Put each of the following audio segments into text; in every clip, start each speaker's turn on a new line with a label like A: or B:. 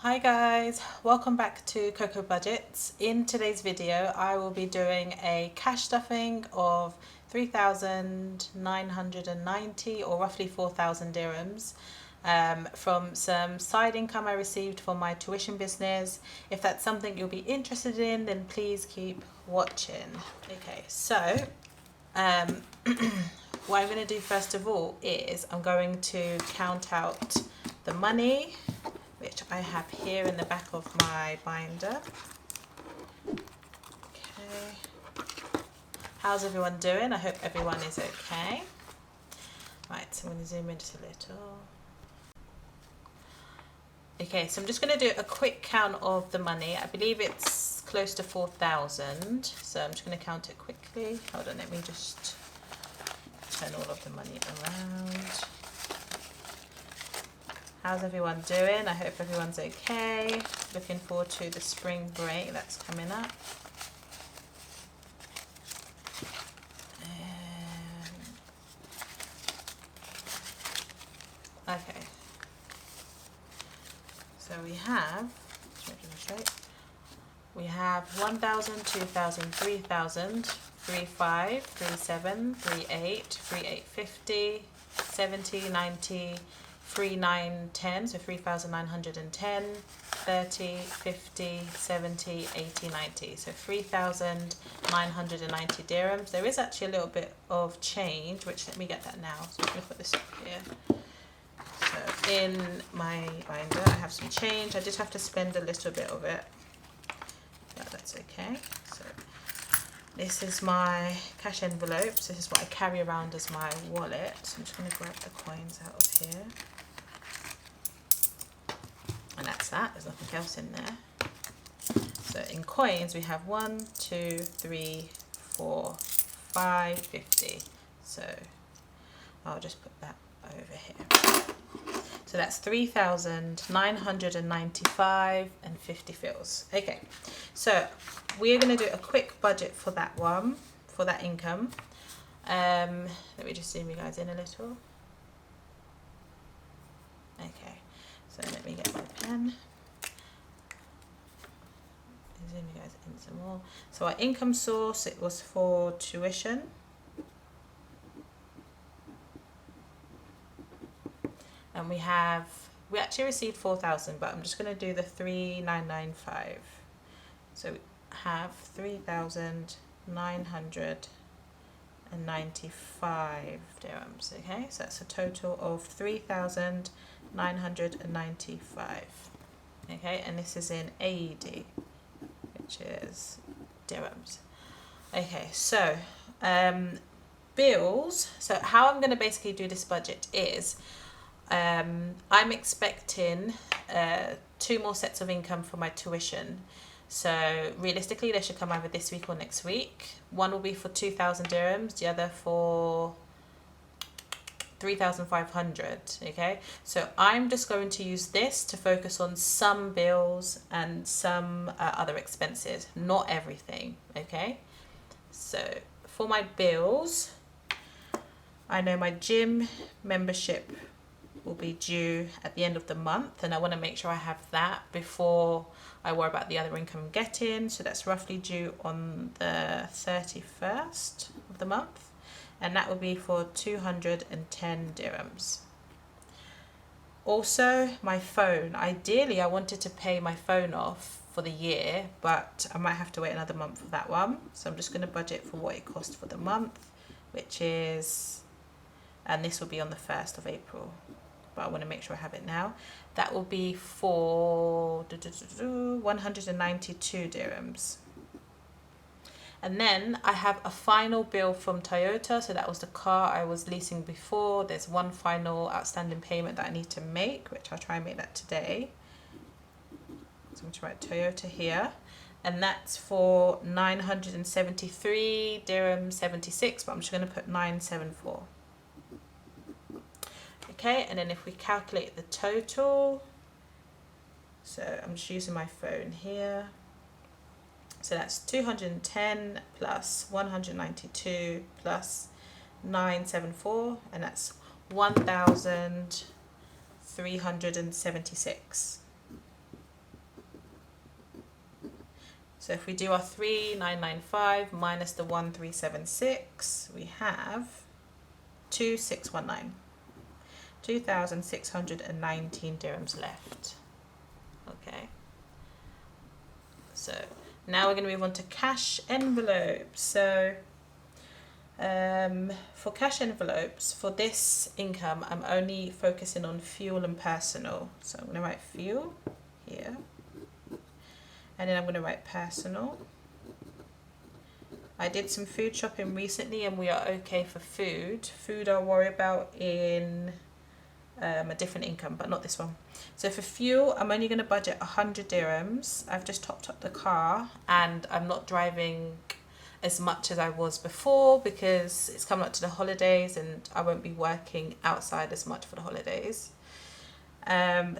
A: Hi guys, welcome back to CoCo Budgets. In today's video I will be doing a cash stuffing of 3,990 or roughly 4,000 dirhams from some side income I received for my tuition business. If that's something you'll be interested in, then please keep watching. Okay, so what I'm going to do first of all is I'm going to count out the money, which I have here in the back of my binder. Okay. How's everyone doing? I hope everyone is okay. Right, so I'm going to zoom in just a little. Okay, so I'm just going to do a quick count of the money. I believe it's close to 4,000. So I'm just going to count it quickly. Hold on, let me just turn all of the money around. How's everyone doing? I hope everyone's okay. Looking forward to the spring break that's coming up. Okay. So we have 1,000, 2,000, 3,000, 3,500, 3,700, 3,800, 3,850, 70, 90, 3,910, so 3,910, 30, 50, 70, 80, 90, so 3,990 dirhams. There is actually a little bit of change, which let me get that now. So I'm going to put this up here. So in my binder I have some change. I just have to spend a little bit of it, but that's okay. So this is my cash envelopes. This is what I carry around as my wallet. So I'm just going to grab the coins out of here. And that's that. There's nothing else in there. So in coins we have 1, 2, 3, 4, 5, 50. So I'll just put that over here. So that's 3,995 and 50 fils. Okay, so we're going to do a quick budget for that one, for that income. Let me just zoom you guys in a little. Okay, so let me get my pen. Zoom you guys in some more. So our income source, it was for tuition. And we actually received 4,000, but I'm just going to do the 3,995. So we have 3,995 dirhams. Okay, so that's a total of 3,995. Okay, and this is in AED, which is dirhams. Okay, so bills. So how I'm going to basically do this budget is I'm expecting 2 more sets of income for my tuition. So realistically they should come either this week or next week. One will be for 2,000 dirhams, the other for 3,500. Okay, so I'm just going to use this to focus on some bills and some other expenses, not everything. Okay, so for my bills, I know my gym membership will be due at the end of the month, and I want to make sure I have that before I worry about the other income I'm getting. So that's roughly due on the 31st of the month, and that will be for 210 dirhams. Also my phone, ideally I wanted to pay my phone off for the year, but I might have to wait another month for that one. So I'm just going to budget for what it costs for the month, which is, and this will be on the 1st of April, but I want to make sure I have it now. That will be for 192 dirhams. And then I have a final bill from Toyota. So that was the car I was leasing before. There's one final outstanding payment that I need to make, which I'll try and make that today. So I'm going to write Toyota here. And that's for 973 dirham 76, but I'm just going to put 974. Okay, and then if we calculate the total, so I'm just using my phone here. So that's 210 plus 192 plus 974, and that's 1,376. So if we do our 3,995 minus the 1,376, we have 2,619. 2,619 dirhams left. Okay. So now we're going to move on to cash envelopes. So for cash envelopes, for this income, I'm only focusing on fuel and personal. So I'm going to write fuel here. And then I'm going to write personal. I did some food shopping recently and we are okay for food. Food I'll worry about in a different income, but not this one. So for fuel, I'm only going to budget 100 dirhams. I've just topped up the car and I'm not driving as much as I was before because it's coming up to the holidays and I won't be working outside as much for the holidays.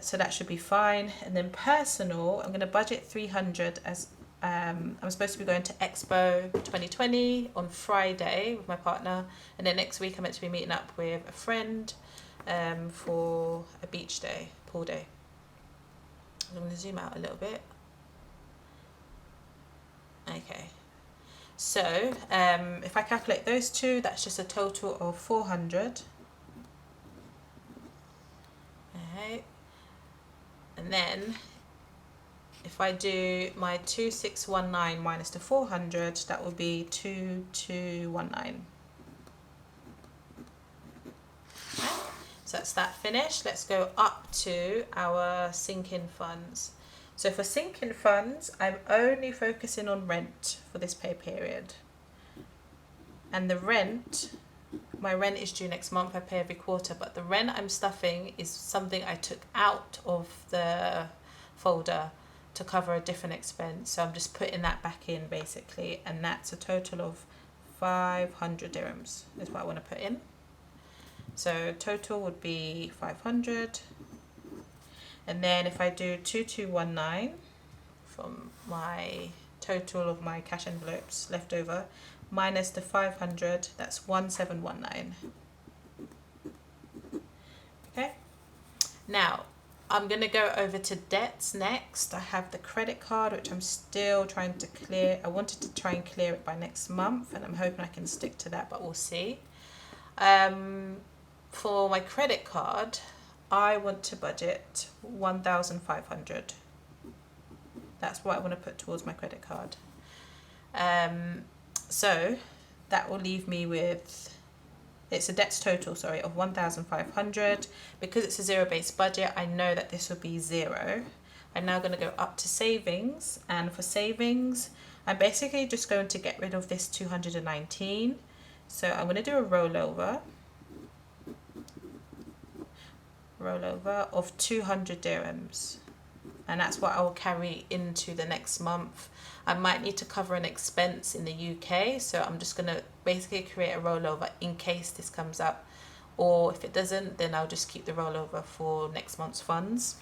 A: So that should be fine. And then personal, I'm going to budget 300 as I'm supposed to be going to Expo 2020 on Friday with my partner, and then next week I'm meant to be meeting up with a friend for a beach day, pool day. I'm going to zoom out a little bit. Okay, so if I calculate those two, that's just a total of 400. Okay, and then if I do my 2,619 minus the 400, that will be 2,219. Okay. So that's that finished. Let's go up to our sinking funds. So for sinking funds, I'm only focusing on rent for this pay period. And the rent, my rent is due next month. I pay every quarter, but the rent I'm stuffing is something I took out of the folder to cover a different expense. So I'm just putting that back in basically, and that's a total of 500 dirhams is what I want to put in. So total would be 500. And then if I do 2,219 from my total of my cash envelopes left over, minus the 500, that's 1,719. Okay. Now, I'm going to go over to debts next. I have the credit card, which I'm still trying to clear. I wanted to try and clear it by next month, and I'm hoping I can stick to that, but we'll see. For my credit card, I want to budget 1,500. That's what I want to put towards my credit card. So that will leave me with, it's a debts total, sorry, of 1,500. Because it's a zero-based budget, I know that this will be zero. I'm now going to go up to savings, and for savings, I'm basically just going to get rid of this 219. So I'm going to do a rollover of 200 dirhams, and that's what I will carry into the next month. I might need to cover an expense in the UK, so I'm just going to basically create a rollover in case this comes up, or if it doesn't, then I'll just keep the rollover for next month's funds.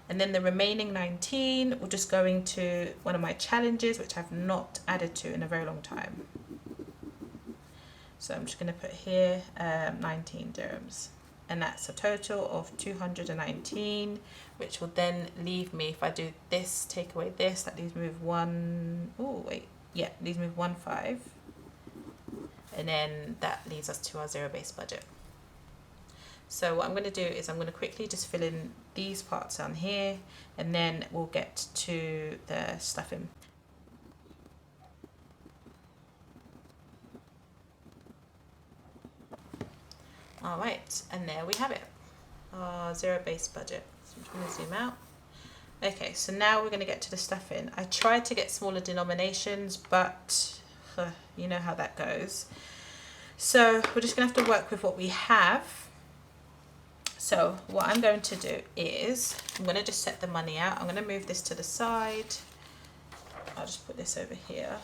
A: And then the remaining 19 will just go into one of my challenges, which I've not added to in a very long time. So I'm just going to put here 19 dirhams. And that's a total of 219, which will then leave me, if I do this, take away this, that leaves me with leaves me with 15. And then that leads us to our zero-based budget. So what I'm going to do is I'm going to quickly just fill in these parts down here, and then we'll get to the stuffing. All right, and there we have it, our zero-based budget. So I'm just going to zoom out. Okay, so now we're going to get to the stuffing. I tried to get smaller denominations, but you know how that goes. So we're just going to have to work with what we have. So what I'm going to do is I'm going to just set the money out. I'm going to move this to the side. I'll just put this over here.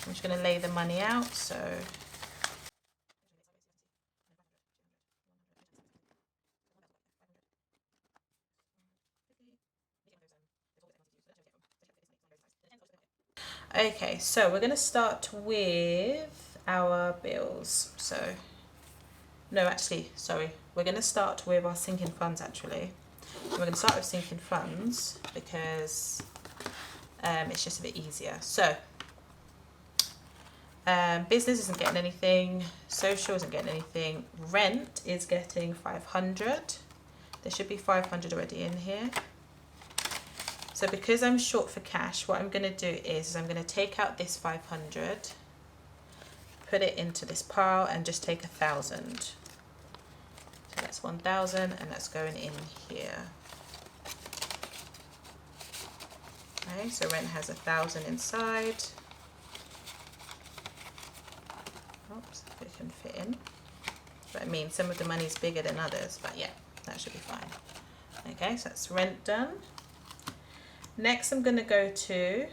A: I'm just going to lay the money out. So okay, so we're going to start with our bills. So, no, actually, sorry. We're going to start with our sinking funds, actually. We're going to start with sinking funds because It's just a bit easier. So business isn't getting anything, social isn't getting anything, rent is getting 500. There should be 500 already in here. So because I'm short for cash, what I'm going to do is I'm going to take out this 500, put it into this pile and just take 1,000. So that's 1,000 and that's going in here. Okay, so rent has 1,000 inside. Oops, if it can fit in. But I mean, some of the money is bigger than others, but yeah, that should be fine. Okay, so that's rent done. Next, I'm going to go to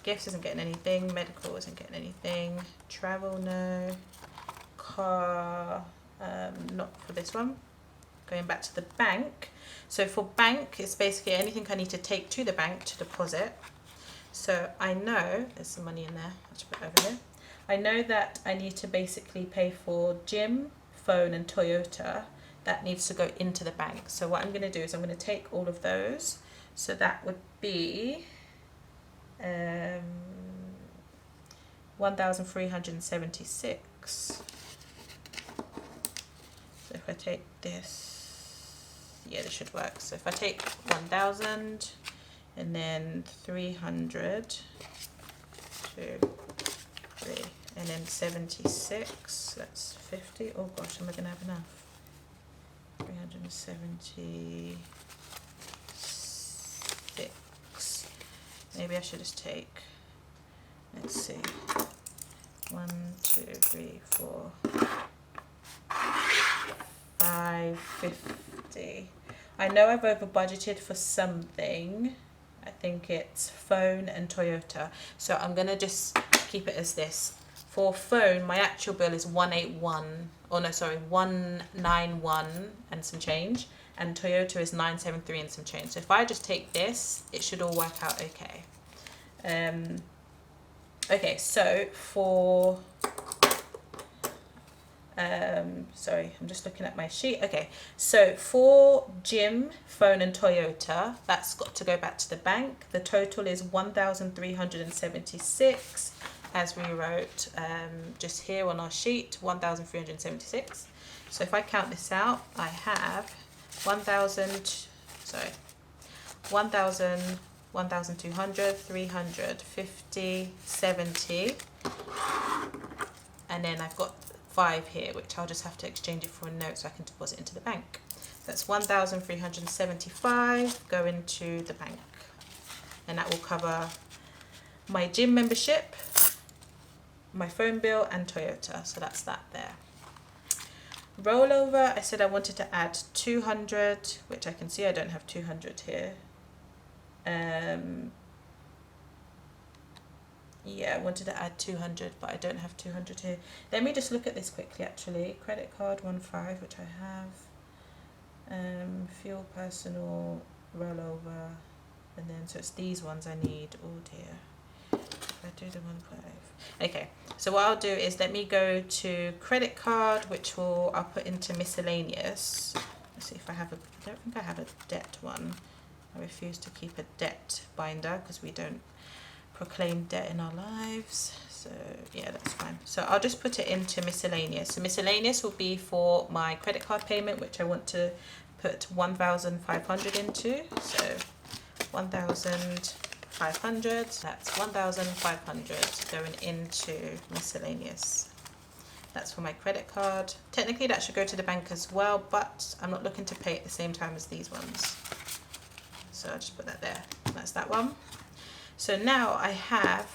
A: gifts isn't getting anything, medical isn't getting anything, travel no, car, not for this one. Going back to the bank. So for bank, it's basically anything I need to take to the bank to deposit. So I know there's some money in there. I'll just put it over here. I know that I need to basically pay for gym, phone and Toyota. That needs to go into the bank. So what I'm going to do is I'm going to take all of those. So that would be 1,376. So if I take this, yeah, this should work. So if I take 1,000 and then 300, 2, 3, and then 76, that's 50. Oh gosh, am I going to have enough? 376. Maybe I should just take, let's see, 1, 2, 3, 4, 550. I know I've over budgeted for something. I think it's phone and Toyota. So I'm going to just keep it as this. For phone, my actual bill is 181, oh no, sorry, 191 and some change. And Toyota is 973 and some change. So if I just take this, it should all work out okay. Okay, so for sorry, I'm just looking at my sheet. Okay, so for gym, phone and Toyota, that's got to go back to the bank. The total is 1,376, as we wrote just here on our sheet, 1,376. So if I count this out, I have 1,000, 1,200, 300, 50, 70, and then I've got 5 here, which I'll just have to exchange it for a note so I can deposit into the bank. That's 1,375 going to the bank, and that will cover my gym membership, my phone bill and Toyota. So that's that there. Rollover, I said I wanted to add 200, which I can see I don't have 200 here. Yeah, I wanted to add 200, but I don't have 200 here. Let me just look at this quickly actually. Credit card 15, which I have. Fuel, personal, rollover, and then so it's these ones I need. Oh dear. If I do the 15. Okay, so what I'll do is let me go to credit card, which I'll put into miscellaneous. Let's see if I have I don't think I have a debt one. I refuse to keep a debt binder because we don't proclaim debt in our lives. So yeah, that's fine. So I'll just put it into miscellaneous. So miscellaneous will be for my credit card payment, which I want to put 1,500 into. So 1,500, that's 1,500 going into miscellaneous. That's for my credit card. Technically that should go to the bank as well, but I'm not looking to pay at the same time as these ones. So I'll just put that there. That's that one. So now I have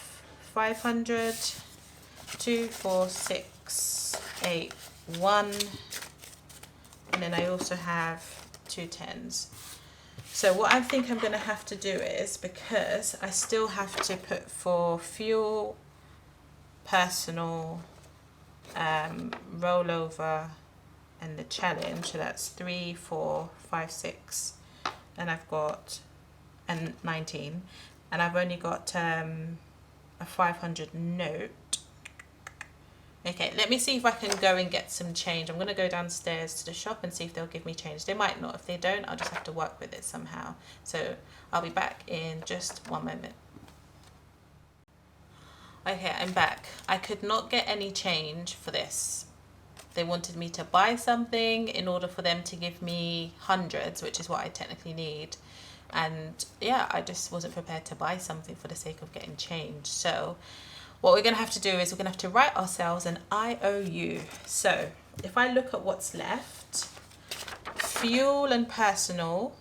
A: 500, 2, 4, 6, 8, 1, and then I also have 2 10s. So what I think I'm going to have to do is, because I still have to put for fuel, personal, rollover, and the challenge, so that's 3, 4, 5, 6, and I've got, and 19, and I've only got a 500 note. Okay, let me see if I can go and get some change. I'm going to go downstairs to the shop and see if they'll give me change. They might not. If they don't, I'll just have to work with it somehow. So I'll be back in just one moment. Okay, I'm back. I could not get any change for this. They wanted me to buy something in order for them to give me hundreds, which is what I technically need. And yeah, I just wasn't prepared to buy something for the sake of getting change. So what we're going to have to do is we're going to have to write ourselves an IOU. So if I look at what's left, fuel and personal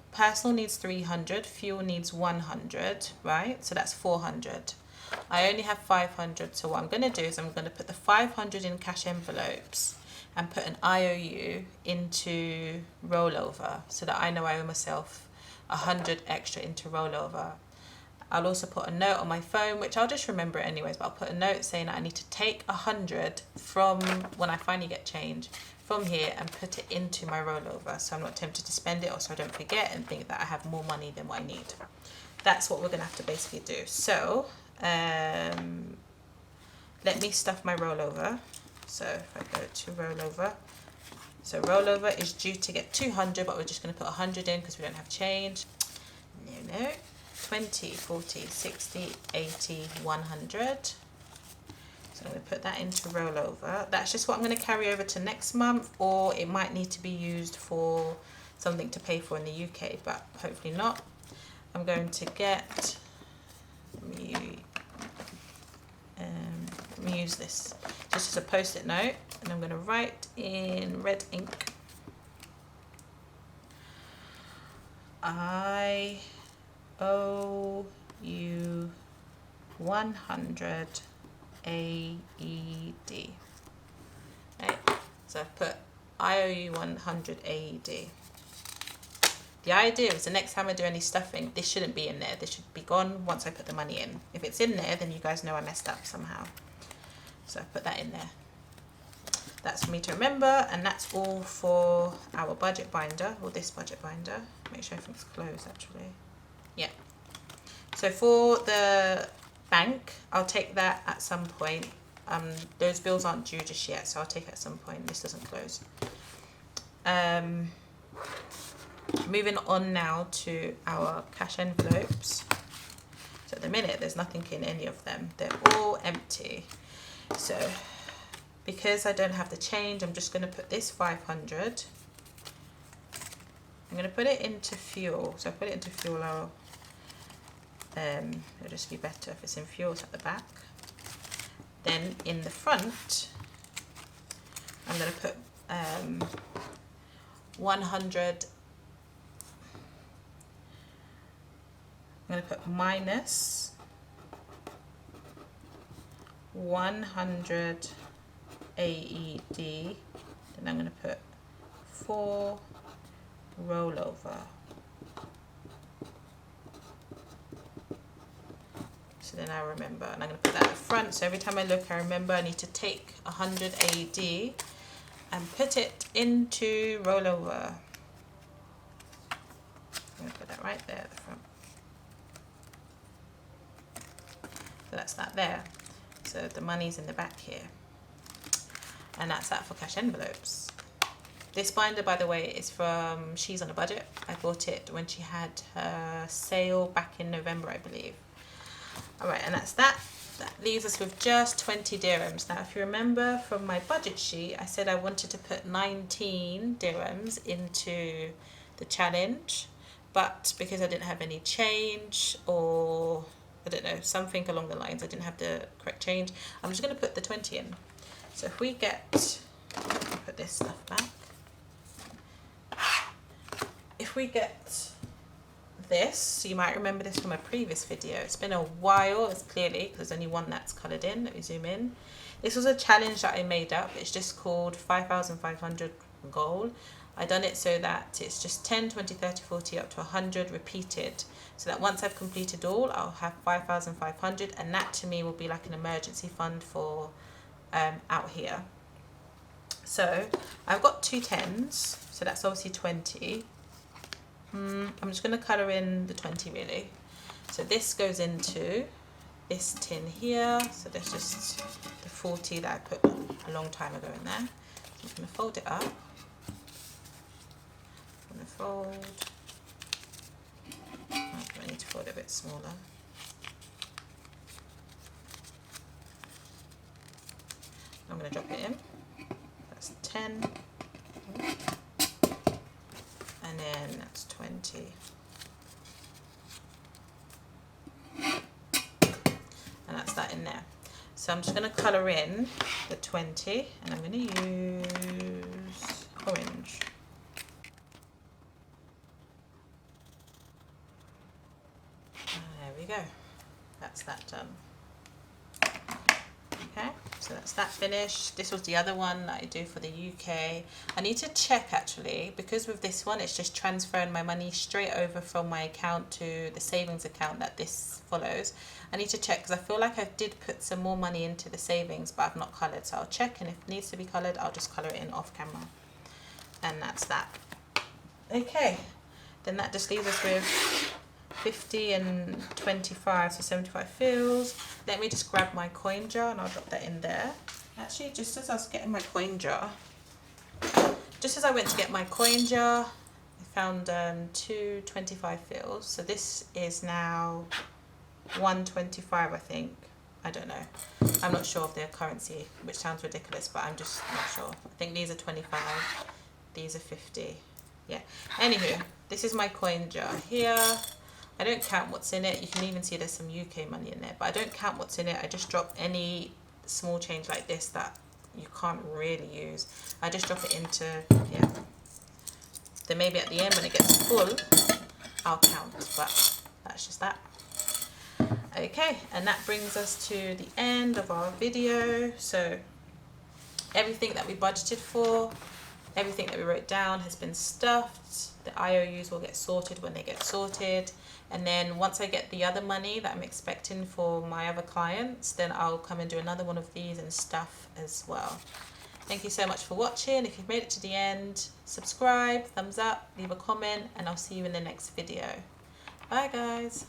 A: needs 300, fuel needs 100, right? So that's 400. I only have 500, so what I'm going to do is I'm going to put the 500 in cash envelopes and put an IOU into rollover so that I know I owe myself 100 extra into rollover. I'll also put a note on my phone, which I'll just remember it anyways, but I'll put a note saying that I need to take 100 from when I finally get change from here and put it into my rollover, so I'm not tempted to spend it, or so I don't forget and think that I have more money than what I need. That's what we're going to have to basically do. So let me stuff my rollover. So if I go to rollover, so rollover is due to get 200, but we're just going to put 100 in because we don't have change. No. 20, 40, 60, 80, 100. So I'm going to put that into rollover. That's just what I'm going to carry over to next month, or it might need to be used for something to pay for in the UK, but hopefully not. I'm going to get, let me use this just as a post-it note, and I'm going to write in red ink, I owe you 100 AED. Right, so I've put I owe you 100 AED. The idea is the next time I do any stuffing, this shouldn't be in there. This should be gone once I put the money in. If it's in there, then you guys know I messed up somehow. So I put that in there. That's for me to remember, and that's all for our budget binder, or this budget binder. Make sure everything's closed actually. Yeah. So for the bank, I'll take that at some point. Those bills aren't due just yet, so I'll take it at some point. This doesn't close. Moving on now to our cash envelopes. So at the minute, there's nothing in any of them. They're all empty. So because I don't have the change, I'm just going to put this 500. I'm going to put it into fuel. So I put it into fuel. It'll just be better if it's in fuel. It's at the back. Then in the front, I'm going to put 100. I'm going to put minus 100 AED. Then I'm going to put 4 rollover. So then I remember, and I'm going to put that at the front. So every time I look, I remember I need to take 100 AED and put it into rollover. I'm going to put that right there at the front. So that's that there. So the money's in the back here. And that's that for cash envelopes. This binder, by the way, is from She's on a Budget. I bought it when she had her sale back in November, I believe. Alright, and that's that. That leaves us with just 20 dirhams. Now, if you remember from my budget sheet, I said I wanted to put 19 dirhams into the challenge. But because I didn't have any change, or I don't know, something along the lines, I didn't have the correct change, I'm just going to put the 20 in. So if we get, put this stuff back. If we get this, you might remember this from a previous video. It's been a while, it's clearly, because there's only one that's coloured in. Let me zoom in. This was a challenge that I made up. It's just called 5,500 goal. I done it so that it's just 10, 20, 30, 40 up to 100 repeated. So that once I've completed all, I'll have 5,500, and that to me will be like an emergency fund for out here. So I've got 2 10s, so that's obviously 20. I'm just going to colour in the 20 really. So this goes into this tin here. So there's just the 40 that I put a long time ago in there. So I'm going to fold it up. I'm going to fold. I need to fold it a bit smaller. I'm going to drop it in. That's 10. And then that's 20. And that's that in there. So I'm just going to colour in the 20 and I'm going to use orange. There we go. That's that done. Okay, so that's that finished. This was the other one that I do for the UK. I need to check actually, because with this one it's just transferring my money straight over from my account to the savings account that this follows. I need to check because I feel like I did put some more money into the savings but I've not coloured, so I'll check, and if it needs to be coloured I'll just colour it in off camera. And that's that. Okay, then that just leaves us with 50 and 25, so 75 fills. Let me just grab my coin jar and I'll drop that in there. Actually, just as I was getting my coin jar, just as I went to get my coin jar, I found 2 25 fills. So this is now 125, I think. I don't know. I'm not sure of their currency, which sounds ridiculous, but I'm just not sure. I think these are 25, these are 50. Yeah. Anywho, this is my coin jar here. I don't count what's in it. You can even see there's some UK money in there, but I don't count what's in it. I just drop any small change like this that you can't really use. I just drop it into here. Then maybe at the end when it gets full, I'll count, but that's just that. Okay, and that brings us to the end of our video. So everything that we budgeted for, everything that we wrote down has been stuffed. The IOUs will get sorted when they get sorted. And then once I get the other money that I'm expecting for my other clients, then I'll come and do another one of these and stuff as well. Thank you so much for watching. If you've made it to the end, subscribe, thumbs up, leave a comment, and I'll see you in the next video. Bye guys.